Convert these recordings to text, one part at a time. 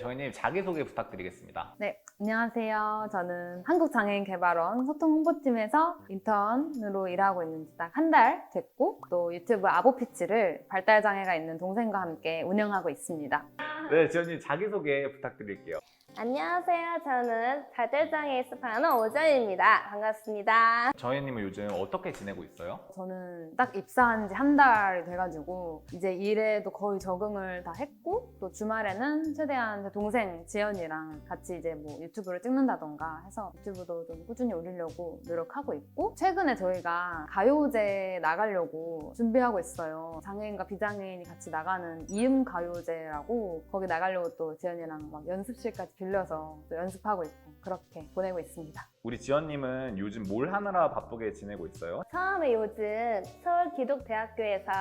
정현님 자기소개 부탁드리겠습니다. 네, 안녕하세요. 저는 한국장애인개발원 소통홍보팀에서 인턴으로 일하고 있는 지 딱 한 달 됐고, 또 유튜브 아보피치를 발달장애가 있는 동생과 함께 운영하고 있습니다. 네, 지현님 자기소개 부탁드릴게요. 안녕하세요. 저는 발달장애 스파너 오정입니다. 반갑습니다. 정현님은 요즘 어떻게 지내고 있어요? 저는 딱 입사한 지 한 달이 돼가지고 이제 일에도 거의 적응을 다 했고, 또 주말에는 최대한 제 동생 지연이랑 같이 이제 뭐 유튜브를 찍는다던가 해서 유튜브도 좀 꾸준히 올리려고 노력하고 있고, 최근에 저희가 가요제 나가려고 준비하고 있어요. 장애인과 비장애인이 같이 나가는 이음 가요제라고, 거기 나가려고 또 지연이랑 막 연습실까지 빌려서 또 연습하고 있고 그렇게 보내고 있습니다. 우리 지현님은 요즘 뭘 하느라 바쁘게 지내고 있어요? 처음에 요즘 서울기독대학교에서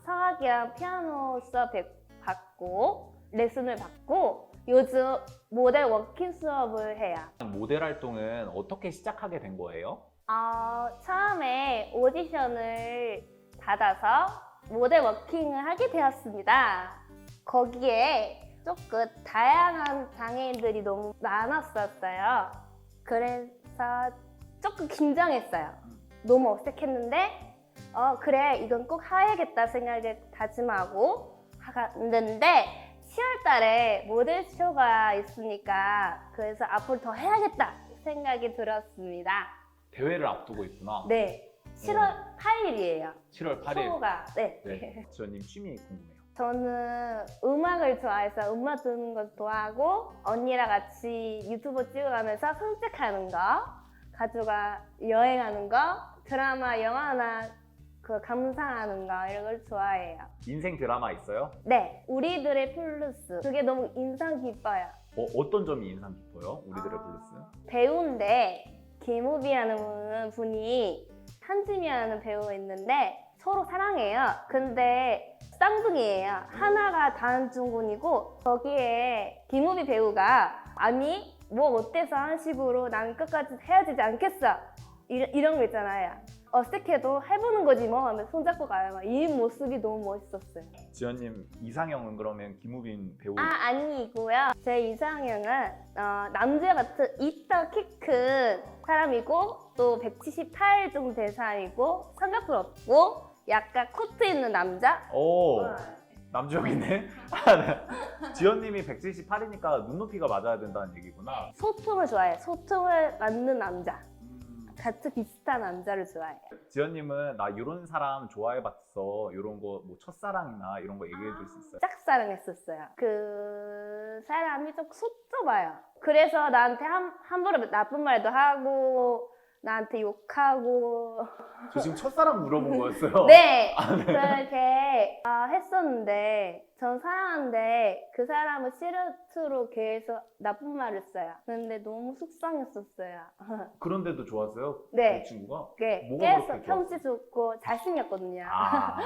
성악이랑 피아노 수업 받고 레슨을 받고 요즘 모델 워킹 수업을 해요. 모델 활동은 어떻게 시작하게 된 거예요? 처음에 오디션을 받아서 모델 워킹을 하게 되었습니다. 거기에 조금 다양한 장애인들이 너무 많았었어요. 그래서 조금 긴장했어요. 너무 어색했는데 그래 이건 꼭 해야겠다 생각을 다짐하고 갔는데 10월 달에 모델 쇼가 있으니까 그래서 앞으로 더 해야겠다 생각이 들었습니다. 대회를 앞두고 있구나. 네, 7월 8일이에요. 7월 8일. 쇼가. 네. 네. 지현님 취미 궁금해요. 저는 음악을 좋아해서 음악 듣는 것도 좋아하고 언니랑 같이 유튜브 찍어가면서 산책하는 거, 가족과 여행하는 거, 드라마, 영화나 그 감상하는 거 이런 걸 좋아해요. 인생 드라마 있어요? 네, 우리들의 플루스 그게 너무 인상 깊어요. 어떤 점이 인상 깊어요? 우리들의 블루스? 배우인데 김우빈이라는 분이 한지미라는 배우가 있는데 서로 사랑해요. 근데 쌍둥이에요. 하나가 단중군이고 거기에 김우비 배우가 아니 뭐 어때서 한 식으로 난 끝까지 헤어지지 않겠어 이런 거 있잖아요. 어색해도 해보는 거지 뭐 하면서 손잡고 가요. 이 모습이 너무 멋있었어요. 지현님 이상형은 그러면 김우빈 배우? 아니고요. 제 이상형은 남자 같은 이따 키 큰 사람이고 또 178 정도 된 사람이고 삼각뿔 없고 약간 코트 있는 남자? 오, 남주형이네? 지현님이 178이니까 눈높이가 맞아야 된다는 얘기구나. 소통을 좋아해요. 소통을 맞는 남자. 같이 비슷한 남자를 좋아해요. 지현님은 나 이런 사람 좋아해봤어, 이런 거 뭐 첫사랑이나 이런 거 얘기해 줄 수 있어요? 짝사랑했었어요. 그 사람이 좀 속 좁아요. 그래서 나한테 함부로 나쁜 말도 하고 나한테 욕하고 저 지금 첫사랑 물어본 거였어요? 네! 네. 그렇게 했었는데 전 사랑하는데 그 사람은 시루트로 계속 나쁜 말을 써요. 근데 너무 속상했었어요. 그런데도 좋았어요? 네. 그 친구가? 네, 뭐가 계속 그렇게 평지 좋고 잘생겼거든요. 아,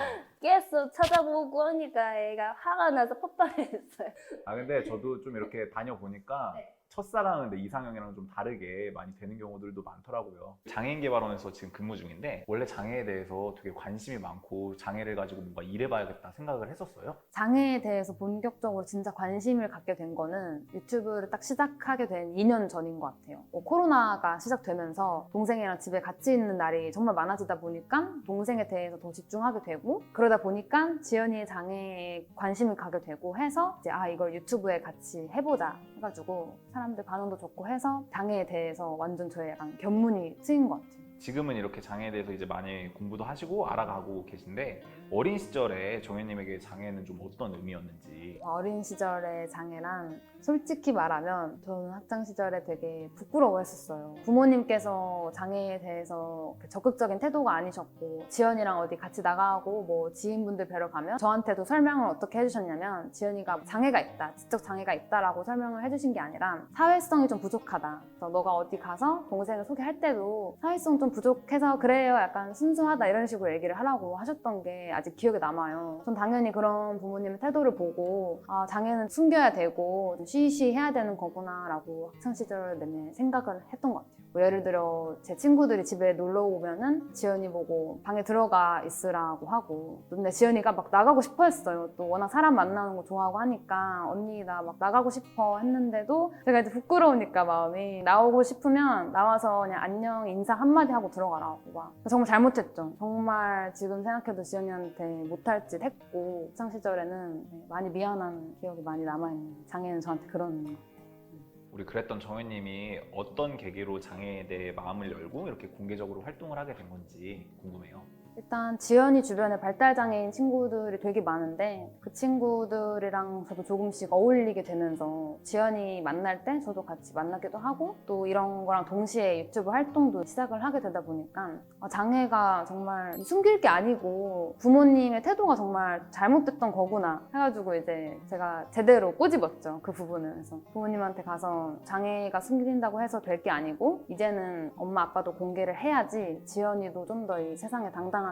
계속 쳐다보고 하니까 애가 화가 나서 폭발했어요. 근데 저도 좀 이렇게 다녀보니까 네. 첫사랑은 내 이상형이랑 좀 다르게 많이 되는 경우들도 많더라고요. 장애인개발원에서 지금 근무 중인데 원래 장애에 대해서 되게 관심이 많고 장애를 가지고 뭔가 일해봐야겠다 생각을 했었어요? 장애에 대해서 본격적으로 진짜 관심을 갖게 된 거는 유튜브를 딱 시작하게 된 2년 전인 것 같아요. 코로나가 시작되면서 동생이랑 집에 같이 있는 날이 정말 많아지다 보니까 동생에 대해서 더 집중하게 되고, 그러다 보니까 지연이의 장애에 관심을 가게 되고 해서 이제 이걸 유튜브에 같이 해보자 해가지고 사람들 반응도 좋고 해서 장애에 대해서 완전 저의 약간 견문이 트인 것 같아요. 지금은 이렇게 장애에 대해서 이제 많이 공부도 하시고 알아가고 계신데 어린 시절에 정현님에게 장애는 좀 어떤 의미였는지. 어린 시절의 장애란 솔직히 말하면 저는 학창 시절에 되게 부끄러워했었어요. 부모님께서 장애에 대해서 적극적인 태도가 아니셨고, 지연이랑 어디 같이 나가고 뭐 지인분들 뵈러 가면 저한테도 설명을 어떻게 해주셨냐면, 지연이가 장애가 있다, 지적 장애가 있다라고 설명을 해주신 게 아니라 사회성이 좀 부족하다. 그래서 너가 어디 가서 동생을 소개할 때도 사회성 좀 부족해서 그래요, 약간 순수하다 이런 식으로 얘기를 하라고 하셨던 게 아직 기억에 남아요. 전 당연히 그런 부모님의 태도를 보고 장애는 숨겨야 되고 좀 쉬쉬 해야 되는 거구나 라고 학창시절 내내 생각을 했던 것 같아요. 뭐 예를 들어 제 친구들이 집에 놀러 오면은 지연이 보고 방에 들어가 있으라고 하고, 근데 지연이가 막 나가고 싶어 했어요. 또 워낙 사람 만나는 거 좋아하고 하니까 언니 나 막 나가고 싶어 했는데도 제가 이제 부끄러우니까 마음이, 나오고 싶으면 나와서 그냥 안녕 인사 한마디 하고 들어가라고 막. 정말 잘못했죠. 정말 지금 생각해도 지연이한테 못할 짓 했고, 학창 시절에는 많이 미안한 기억이 많이 남아있는, 장애는 저한테 그런 거. 우리 그랬던 정현님이 어떤 계기로 장애에 대해 마음을 열고 이렇게 공개적으로 활동을 하게 된 건지 궁금해요. 일단 지연이 주변에 발달장애인 친구들이 되게 많은데, 그 친구들이랑 저도 조금씩 어울리게 되면서 지연이 만날 때 저도 같이 만나기도 하고, 또 이런 거랑 동시에 유튜브 활동도 시작을 하게 되다 보니까 장애가 정말 숨길 게 아니고 부모님의 태도가 정말 잘못됐던 거구나 해가지고 이제 제가 제대로 꼬집었죠, 그 부분을. 그래서 부모님한테 가서 장애가 숨긴다고 해서 될 게 아니고 이제는 엄마 아빠도 공개를 해야지 지연이도 좀 더 이 세상에 당당하게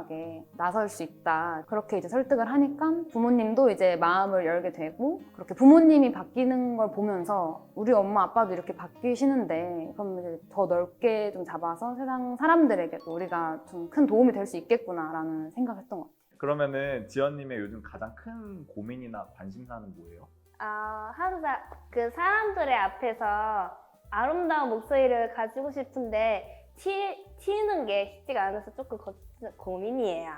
나설 수 있다, 그렇게 이제 설득을 하니까 부모님도 이제 마음을 열게 되고, 그렇게 부모님이 바뀌는 걸 보면서 우리 엄마 아빠도 이렇게 바뀌시는데 그럼 이제 더 넓게 좀 잡아서 세상 사람들에게도 우리가 좀 큰 도움이 될 수 있겠구나라는 생각을 했던 것 같아요. 그러면은 지연님의 요즘 가장 큰 고민이나 관심사는 뭐예요? 항상 그 사람들의 앞에서 아름다운 목소리를 가지고 싶은데 튀는 게 쉽지가 않아서 조금 고민이에요.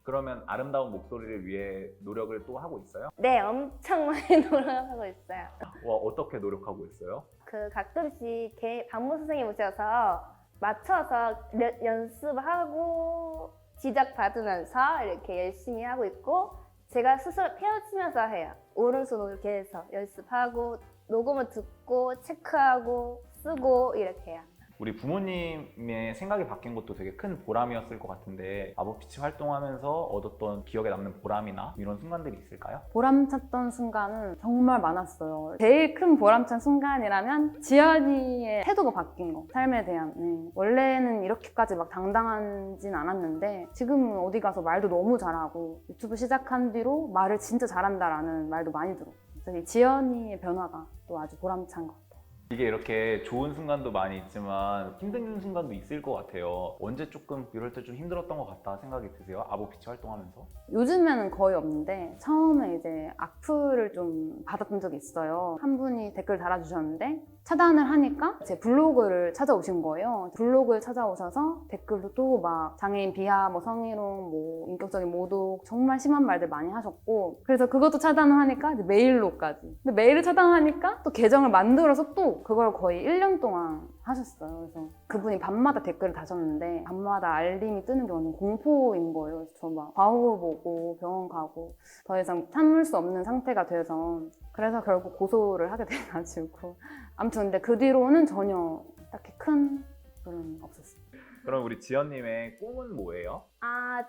그러면 아름다운 목소리를 위해 노력을 또 하고 있어요? 네, 엄청 많이 노력하고 있어요. 어떻게 노력하고 있어요? 그 가끔씩 방문 선생님 오셔서 맞춰서 연습하고 지적 받으면서 이렇게 열심히 하고 있고, 제가 스스로 펴치면서 해요. 오른손으로 이렇게 해서 연습하고 녹음을 듣고 체크하고 쓰고 이렇게 해요. 우리 부모님의 생각이 바뀐 것도 되게 큰 보람이었을 것 같은데, 아보피치 활동하면서 얻었던 기억에 남는 보람이나 이런 순간들이 있을까요? 보람찼던 순간은 정말 많았어요. 제일 큰 보람찬 순간이라면 지연이의 태도가 바뀐 거, 삶에 대한. 원래는 이렇게까지 막 당당하진 않았는데 지금은 어디 가서 말도 너무 잘하고, 유튜브 시작한 뒤로 말을 진짜 잘한다라는 말도 많이 들어요. 그래서 이 지연이의 변화가 또 아주 보람찬 것 같아요. 이게 이렇게 좋은 순간도 많이 있지만 힘든 순간도 있을 것 같아요. 언제 조금 이럴 때 좀 힘들었던 것 같다 생각이 드세요? 아보피치 활동하면서? 요즘에는 거의 없는데 처음에 이제 악플을 좀 받았던 적이 있어요. 한 분이 댓글 달아주셨는데 차단을 하니까 제 블로그를 찾아오신 거예요. 블로그를 찾아오셔서 댓글도 또 막 장애인 비하, 뭐 성희롱, 뭐 인격적인 모독, 정말 심한 말들 많이 하셨고, 그래서 그것도 차단을 하니까 이제 메일로까지. 근데 메일을 차단하니까 또 계정을 만들어서 또 그걸 거의 1년 동안 하셨어요. 그래서 그분이 밤마다 댓글을 다셨는데 밤마다 알림이 뜨는 게 완전 공포인 거예요. 그래서 저 막 과거 보고 병원 가고 더 이상 참을 수 없는 상태가 돼서, 그래서 결국 고소를 하게 돼가지고. 아무튼 근데 그 뒤로는 전혀 딱히 큰 그런 없었어요. 그럼 우리 지연님의 꿈은 뭐예요?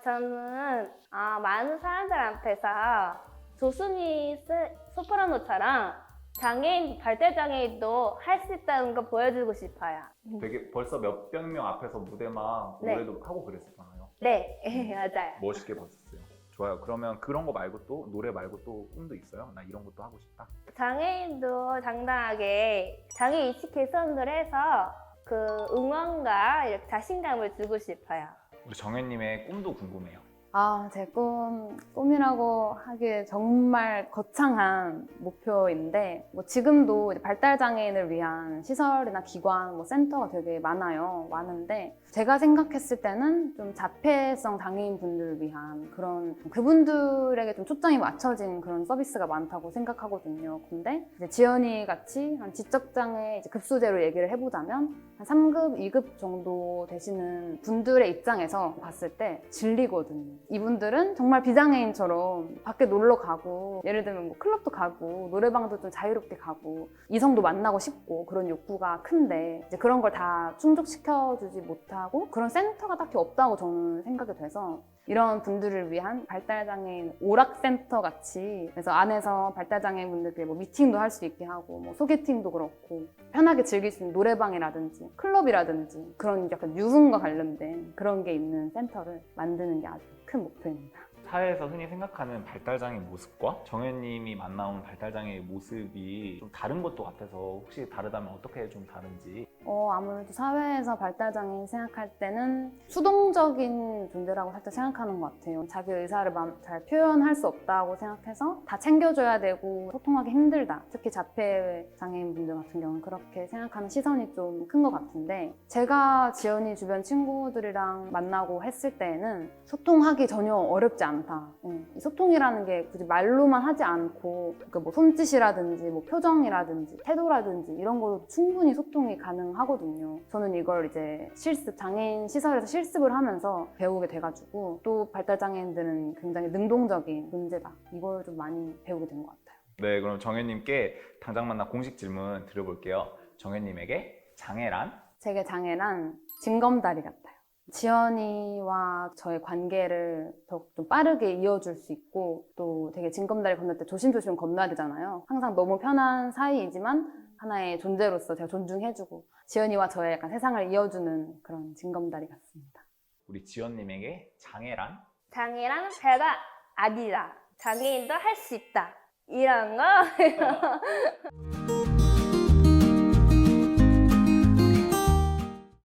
저는 많은 사람들 앞에서 조수미 소프라노처럼 장애인, 발달장애인도 할 수 있다는 거 보여주고 싶어요. 되게 벌써 몇백 명 앞에서 무대막 네. 노래도 하고 그랬었잖아요. 네, 맞아요. 멋있게 봤었어요. 좋아요. 그러면 그런 거 말고 또 노래 말고 또 꿈도 있어요? 나 이런 것도 하고 싶다. 장애인도 당당하게 장애 인식 개선을 해서 그 응원과 이렇게 자신감을 주고 싶어요. 우리 정현님의 꿈도 궁금해요. 제 꿈이라고 하기에 정말 거창한 목표인데, 뭐 지금도 이제 발달장애인을 위한 시설이나 기관, 뭐 센터가 되게 많은데, 제가 생각했을 때는 좀 자폐성 장애인 분들을 위한 그런, 그분들에게 좀 초점이 맞춰진 그런 서비스가 많다고 생각하거든요. 근데 이제 지연이 같이 한 지적장애 이제 급소제로 얘기를 해보자면 한 3급, 2급 정도 되시는 분들의 입장에서 봤을 때 질리거든요. 이분들은 정말 비장애인처럼 밖에 놀러 가고, 예를 들면 뭐 클럽도 가고 노래방도 좀 자유롭게 가고 이성도 만나고 싶고 그런 욕구가 큰데, 이제 그런 걸 다 충족시켜주지 못하고 그런 센터가 딱히 없다고 저는 생각이 돼서, 이런 분들을 위한 발달장애인 오락센터 같이, 그래서 안에서 발달장애인 분들끼리 뭐 미팅도 할 수 있게 하고, 뭐 소개팅도 그렇고 편하게 즐길 수 있는 노래방이라든지 클럽이라든지 그런 약간 유흥과 관련된 그런 게 있는 센터를 만드는 게 아주 큰 목표입니다. 사회에서 흔히 생각하는 발달장애 모습과 정현님이 만나온 발달장애의 모습이 좀 다른 것도 같아서, 혹시 다르다면 어떻게 좀 다른지? 아무래도 사회에서 발달장애인 생각할 때는 수동적인 존재라고 살짝 생각하는 것 같아요. 자기 의사를 잘 표현할 수 없다고 생각해서 다 챙겨줘야 되고 소통하기 힘들다. 특히 자폐장애인분들 같은 경우는 그렇게 생각하는 시선이 좀 큰 것 같은데, 제가 지연이 주변 친구들이랑 만나고 했을 때에는 소통하기 전혀 어렵지 않다. 이 소통이라는 게 굳이 말로만 하지 않고 뭐 손짓이라든지 뭐 표정이라든지 태도라든지 이런 걸로 충분히 소통이 가능하거든요. 저는 이걸 이제 장애인 시설에서 실습을 하면서 배우게 돼가지고, 또 발달장애인들은 굉장히 능동적인 존재다. 이걸 좀 많이 배우게 된 것 같아요. 네, 그럼 정현님께 당장 만나 공식 질문 드려볼게요. 정현님에게 장애란? 제게 장애란 징검다리 같아요. 지연이와 저의 관계를 더 좀 빠르게 이어줄 수 있고, 또 되게 징검다리 건널 때 조심조심 건너야 되잖아요. 항상 너무 편한 사이이지만 하나의 존재로서 제가 존중해주고 지연이와 저의 약간 세상을 이어주는 그런 징검다리 같습니다. 우리 지연님에게 장애란? 장애란 배가 아니다. 장애인도 할 수 있다. 이런 거.